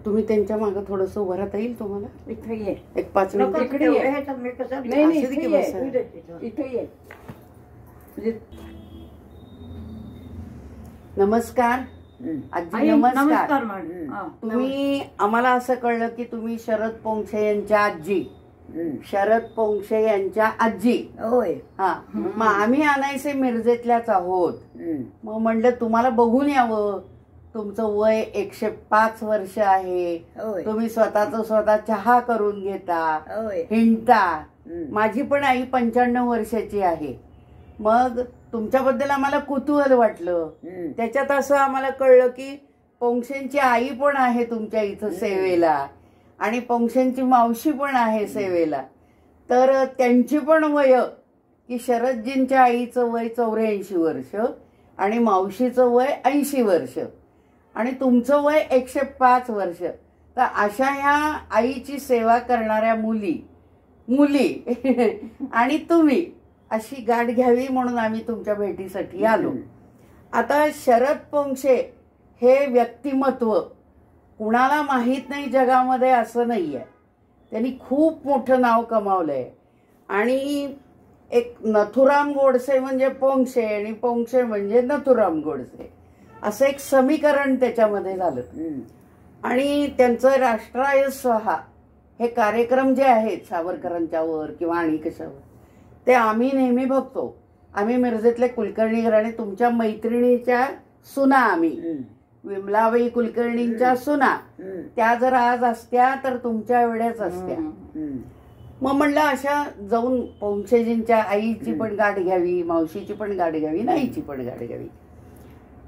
तुम्ही त्यांच्या मागे थोडस उभं राहता येईल तुम्हाला? इथे ये. एक 5 मिनिट इकडे ये. नाही नाही, असू दे की इथे ये. बसा. इथे ये. म्हणजे नमस्कार आजी. आई, नमस्कार. नमस्कार मॅडम. हा, तुम्ही आम्हाला असं कळलं की तुम्ही शरद पोंक्षे यांच्या आजी. शरद पोंक्षे यांच्या आजी. होय. हा, मग आम्ही आणायचे मिरजेतल्याच आहोत. मग म्हणलं तुम्हाला बघून यावं. तुमचं वय 105 वर्ष आहे. होय. तुम्ही स्वतः चहा करून घेता, होय. हिंडता. माझी पण आई 95 वर्षाची आहे. मग तुमच्याबद्दल आम्हाला कुतूहल वाटलं. त्याच्यात असं आम्हाला कळलं की पोंक्षेंची आई पण आहे तुमच्या इथं सेवेला आणि पोंक्षेंची मावशी पण आहे सेवेला. तर त्यांची पण वय की शरदजींच्या आईचं वय 84 वर्ष आणि मावशीचं वय 80 वर्ष आणि तुमचं वय 105 वर्ष. तर अशा ह्या आईची सेवा करणाऱ्या मुली आणि तुम्ही अशी गाठ घ्यावी म्हणून आम्ही तुमच्या भेटीसाठी आलो. आता शरद पोंक्षे हे व्यक्तिमत्व कुणाला माहीत नाही जगामध्ये असं नाहीये. त्यांनी खूप मोठं नाव कमावलंय. आणि एक नथुराम गोडसे म्हणजे पोंक्षे आणि पोंक्षे म्हणजे नथुराम गोडसे असं एक समीकरण त्याच्यामध्ये झालं. आणि त्यांचं राष्ट्राय स्वाहा हे कार्यक्रम जे आहेत सावरकरांच्या वर किंवा आणि कशावर ते आम्ही नेहमी बघतो. आम्ही मिरजेतले कुलकर्णी घराणे तुमच्या मैत्रिणीच्या सुना, आम्ही विमलाबाई कुलकर्णींच्या सुना, त्या जर आज असत्या तर तुमच्या एवढ्याच असत्या. मग म्हणलं अशा जाऊन पोंक्षेजींच्या आईची पण गाठ घ्यावी, मावशीची पण गाठ घ्यावी, आईची पण गाठ घ्यावी.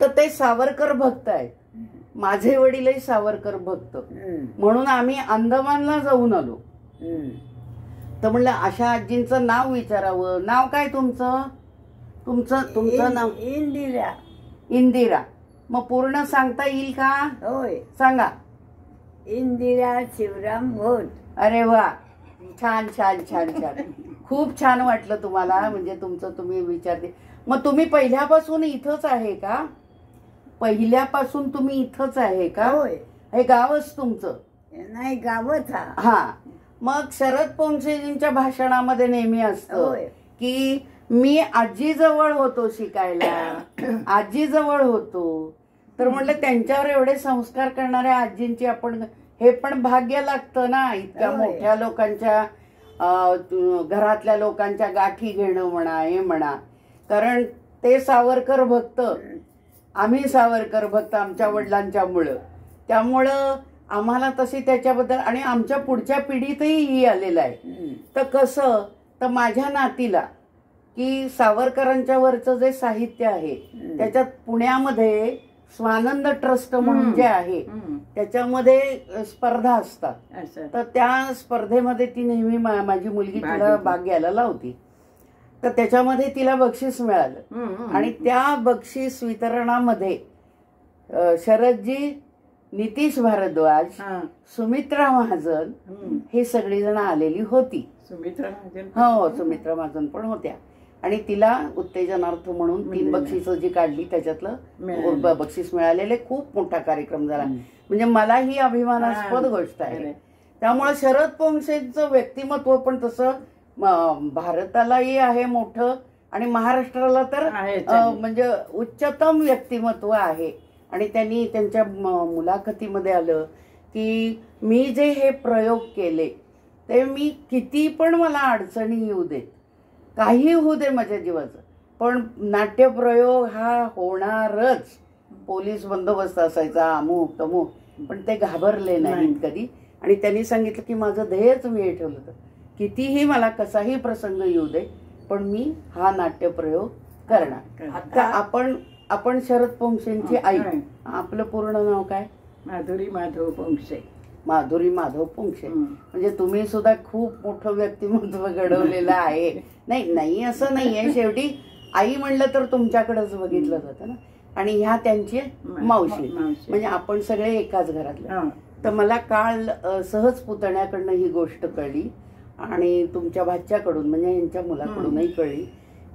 तर ते सावरकर भक्त आहेत. माझे वडीलही सावरकर भक्त म्हणून आम्ही अंदमानला जाऊन आलो. तर म्हणलं अशा आजींचं नाव विचारावं. नाव काय तुमचं? तुमचं नाव? इंदिरा. इंदिरा. मग पूर्ण सांगता येईल का? होय. सांगा. इंदिरा शिवराम भोट. अरे वा, छान छान छान छान. खूप छान वाटलं तुम्हाला, म्हणजे तुमचं तुम्ही विचारते. मग तुम्ही पहिल्यापासून इथंच आहे का? पहिल्यापासून तुम्ही इथंच आहे का? होय. हे गावच तुमचं? नाही, गावच. हा. मग शरद पोंक्षेजींच्या भाषणामध्ये नेहमी असतं की मी आजीजवळ होतो शिकायला, आजीजवळ होतो. तर म्हटलं त्यांच्यावर एवढे संस्कार करणाऱ्या आजींची आपण हे पण भाग्य लागतं ना. इतक्या मोठ्या लोकांच्या घरातल्या लोकांच्या गाठी घेणं म्हणा, हे म्हणा. कारण ते सावरकर भक्त, आम्ही सावरकर भक्त आमच्या वडिलांच्या मुळे. त्यामुळं आम्हाला तशी त्याच्याबद्दल आणि आमच्या पुढच्या पिढीतही ही आलेलं आहे. तर कसं, तर माझ्या नातीला की सावरकरांच्या वरचं जे साहित्य आहे त्याच्यात पुण्यामध्ये स्वानंद ट्रस्ट म्हणून जे आहे त्याच्यामध्ये स्पर्धा असतात. तर त्या स्पर्धेमध्ये ती नेहमी माझी मुलगी तिला भाग घ्यायला लावती. तर त्याच्यामध्ये तिला बक्षीस मिळालं आणि त्या बक्षीस वितरणामध्ये शरदजी, नितीश भारद्वाज, सुमित्रा महाजन हे सगळी जण आलेली होती. हो, सुमित्रा महाजन पण होत्या. आणि तिला उत्तेजनार्थ म्हणून 3 बक्षिसं जी काढली त्याच्यातलं बक्षीस मिळालेले. खूप मोठा कार्यक्रम झाला. म्हणजे मला ही अभिमानास्पद गोष्ट आहे. त्यामुळे शरद पोंक्षेंचं व्यक्तिमत्व पण तसं भारतालाही आहे मोठं आणि महाराष्ट्राला तर म्हणजे उच्चतम व्यक्तिमत्व आहे. आणि त्यांनी त्यांच्या मुलाखतीमध्ये आलं की मी जे हे प्रयोग केले ते मी किती पण मला अडचणी येऊ देत, काही होऊ दे माझ्या जीवाचं, पण नाट्यप्रयोग हा होणारच. पोलीस बंदोबस्त असायचा, अमुक तमुक, पण ते घाबरले नाहीत कधी. आणि त्यांनी सांगितलं की माझं ध्येयच मी हे ठेवलं होतं, कितीही मला कसाही प्रसंग येऊ दे पण मी हा नाट्यप्रयोग करणार. आता आपण शरद पोंक्षेंची आई. आपलं पूर्ण नाव काय? माधुरी माधव पोंक्षे. माधुरी माधव पोंक्षे. म्हणजे तुम्ही सुद्धा खूप मोठं व्यक्तिमत्व घडवलेलं आहे. नाही असं नाहीये. शेवटी आई म्हणलं तर तुमच्याकडेच बघितलं जातं ना. आणि ह्या त्यांची मावशी, म्हणजे आपण सगळे एकाच घरातले. तर मला काल सहज पुतण्याकडनं ही गोष्ट कळली आणि तुमच्या भाच्याकडून म्हणजे यांच्या मुलाकडूनही कळली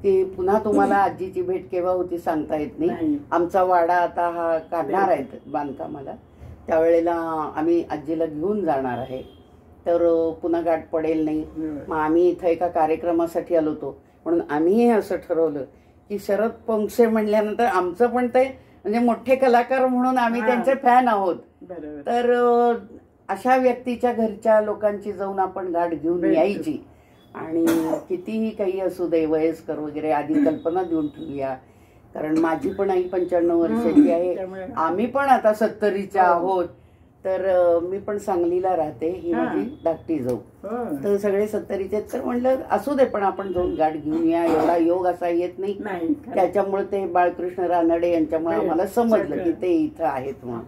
की पुन्हा तुम्हाला आजीची भेट केव्हा होती सांगता येत नाही. आमचा वाडा आता हा काढणार आहेत बांधकामाला. त्यावेळेला आम्ही आजीला घेऊन जाणार आहे, तर पुन्हा गाठ पडेल नाही. मग आम्ही इथं एका कार्यक्रमासाठी आलो होतो, म्हणून आम्हीही असं ठरवलं की शरद पोंक्षे म्हणल्यानंतर आमचं पण ते म्हणजे मोठे कलाकार म्हणून आम्ही त्यांचे फॅन आहोत. तर अशा व्यक्तीच्या घरच्या लोकांची जाऊन आपण गाठ घेऊन यायची आणि कितीही काही असू दे, वयस्कर वगैरे, आधी कल्पना देऊन ठेवूया. कारण माझी पण आई 95 वर्षाची आहे, आम्ही पण आता 70च्या आहोत. तर मी पण सांगलीला राहते, ही माझी धाकटी जाऊ. तर सगळे 70चे. तर म्हणलं असू दे, पण आपण जाऊन गाठ घेऊन या. एवढा योग असा येत नाही. त्याच्यामुळे ते बाळकृष्ण रानडे यांच्यामुळे आम्हाला समजलं की ते इथं आहेत म्हणून.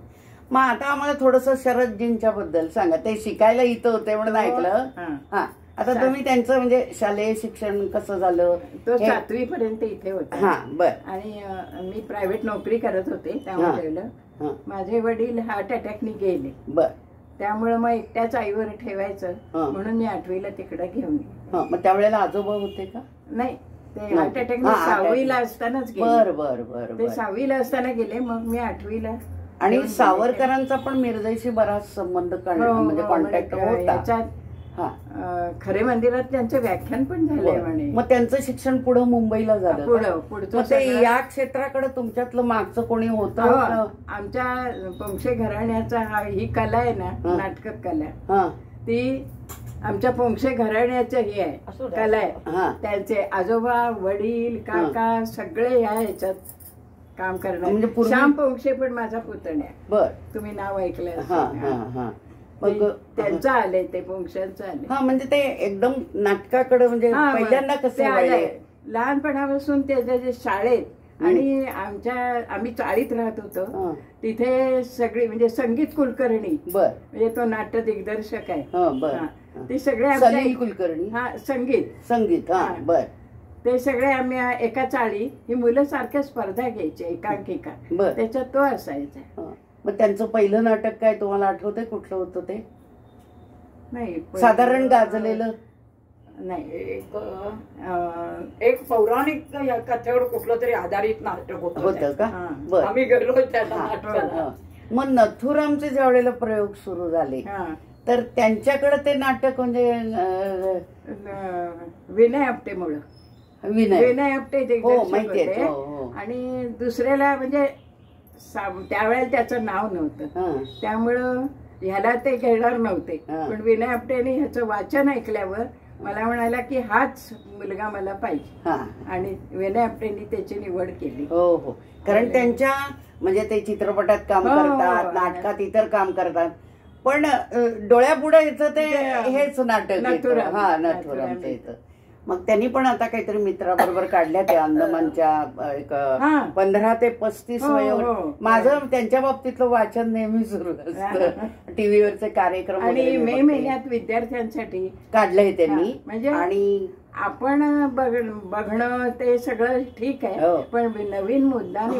मग आता आम्हाला थोडंसं शरदजींच्या बद्दल सांगा. ते शिकायला इथं होते म्हणून ऐकलं. हा, आता तुम्ही त्यांचं म्हणजे शालेय शिक्षण कसं झालं? तो 7वी पर्यंत इथे होता. हा, बर. आणि मी प्रायव्हेट नोकरी करत होते त्यामुळे माझे वडील हार्ट अटॅकने गेले. बर. त्यामुळे मग एकट्याच आईवर ठेवायचं म्हणून मी 8वीला तिकडे घेऊन गेले. मग त्यावेळेला आजोबा होते का? नाही, ते हार्ट अटॅकने 6वीला असतानाच गेले. बर बर बर. ते 6वीला असताना गेले, मग मी 8वीला. आणि सावरकरांचा पण मिरजेशी बराच संबंध म्हणजे कॉन्टॅक्ट होता. खरे मंदिरात त्यांचं व्याख्यान पण झालंय म्हणे. मग त्यांचं शिक्षण पुढे मुंबईला झालं. पुढचं ते या क्षेत्राकडे तुमच्यातलं मागचं कोणी होतं? आमच्या पोंक्षे घराण्याचा ही कला आहे ना, नाटक कला, ती आमच्या पोंक्षे घराण्याचं हे आहे, कला आहे. त्यांचे आजोबा, वडील, काका सगळे या ह्याच्यात काम करणार. म्हणजे श्याम पोंक्षे पण माझा पुतण्या. बर. तुम्ही नाव ऐकलं? त्यांचं आलंय, ते पोंक्षांचं आलंय. हा, म्हणजे ते एकदम नाटकाकडे म्हणजे पहिल्यांदा कसं आलंय? लहानपणापासून त्याच्या जे शाळेत आणि आम्ही चाळीत राहत होतो तिथे सगळी म्हणजे संगीत कुलकर्णी. बर. म्हणजे तो नाट्य दिग्दर्शक आहे. बर. ते सगळे सलील कुलकर्णी. हा, संगीत. हा, बर. ते सगळे आम्ही एका चाळी, ही मुलं सारख्या स्पर्धा घ्यायची एकांकिका, त्याच्यात तो असायचा. मग त्यांचं पहिलं नाटक काय तुम्हाला आठवतंय? कुठलं होतं ते? नाही, साधारण गाजलेलं नाही. एक पौराणिक कथेवर कुठलं तरी आधारित नाटक होतं का? आम्ही गेलो त्याला. मग नथुरामचे ज्या वेळेला प्रयोग सुरू झाले तर त्यांच्याकडे ते नाटक म्हणजे विनय आपटेमुळं. विनय आपटे होते. आणि दुसऱ्याला म्हणजे त्यावेळेला त्याचं नाव नव्हतं, त्यामुळं ह्याला ते घेणार नव्हते. पण विनय आपटेने ह्याचं वाचन ऐकल्यावर मला म्हणाला की हाच मुलगा मला पाहिजे, आणि विनय आपटेने त्याची निवड केली. हो हो, कारण त्यांच्या म्हणजे ते चित्रपटात काम करतात, नाटकात इतर काम करतात, पण डोळ्यापुढे येतं ते हेच नाटक. हा, नथुरामचं येतं. मग त्यांनी पण आता काहीतरी मित्राबरोबर काढल्या त्या अंदमानच्या एक 15 ते 35 वयोगट. माझं त्यांच्या बाबतीतलं वाचन नेहमी सुरू असतं. टीव्हीवरचे कार्यक्रम आणि मे महिन्यात विद्यार्थ्यांसाठी काढलंय त्यांनी. म्हणजे आणि आपण बघणं ते सगळं ठीक आहे, पण नवीन मुलांनी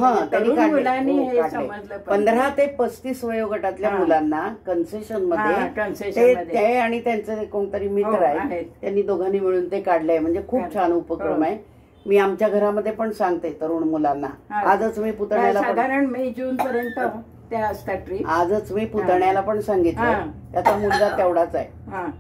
15 ते 35 वयोगटातल्या मुलांना कन्सेशन मध्ये ते आणि त्यांचे कोणतरी मित्र आहेत, त्यांनी दोघांनी मिळून ते काढलंय. म्हणजे खूप छान उपक्रम आहे. मी आमच्या घरामध्ये पण सांगते तरुण मुलांना. आजच मी पुतण्याला साधारण मे जून पर्यंत त्या असतात ट्रीप. आजच मी पुतण्याला पण सांगितलं, त्याचा मुलगा तेवढाच आहे,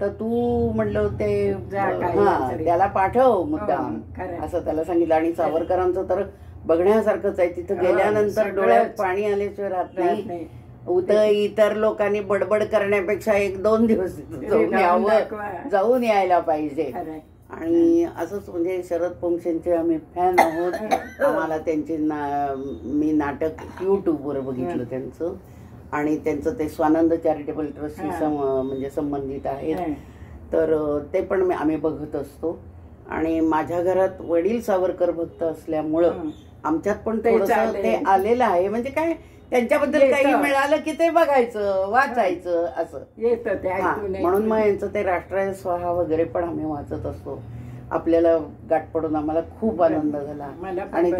तर तू म्हणलं ते त्याला पाठव मुद्दाम असं त्याला सांगितलं. आणि सावरकरांचं तर बघण्यासारखंच आहे. तिथं गेल्यानंतर डोळ्यात पाणी आल्याशिवाय राहत नाही. इतर लोकांनी बडबड करण्यापेक्षा 1-2 दिवस जाऊन यायला पाहिजे. आणि असंच म्हणजे शरद पोंक्षेंचे आम्ही फॅन आहोत. आम्हाला त्यांचे मी नाटक युट्यूबवर बघितलं त्यांचं, आणि त्यांचं ते स्वानंद चॅरिटेबल ट्रस्टशी म्हणजे संबंधित आहेत, तर ते पण आम्ही बघत असतो. आणि माझ्या घरात वडील सावरकर भक्त असल्यामुळं आमच्यात पण थोडंसं ते आलेलं आहे. म्हणजे काय, त्यांच्याबद्दल काही मिळालं की ते बघायचं, वाचायचं असं येतं. म्हणून मग यांचं ते राष्ट्राय स्वाहा वगैरे पण आम्ही वाचत असतो. आपल्याला गाठ पडून आम्हाला खूप आनंद झाला. आणि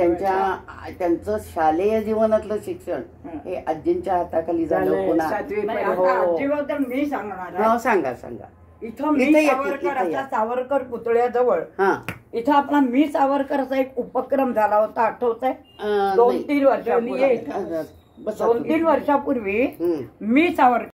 त्यांचं शालेय जीवनातलं शिक्षण हे आजींच्या हाताखाली झालं. पुन्हा मी सांगणार. सांगा सांगा. इथं सावरकर पुतळ्याजवळ इथं आपला मी सावरकरचा एक उपक्रम झाला होता, आठवत आहे? 2-3 वर्षांनी 2-3 वर्षापूर्वी मी सावरकर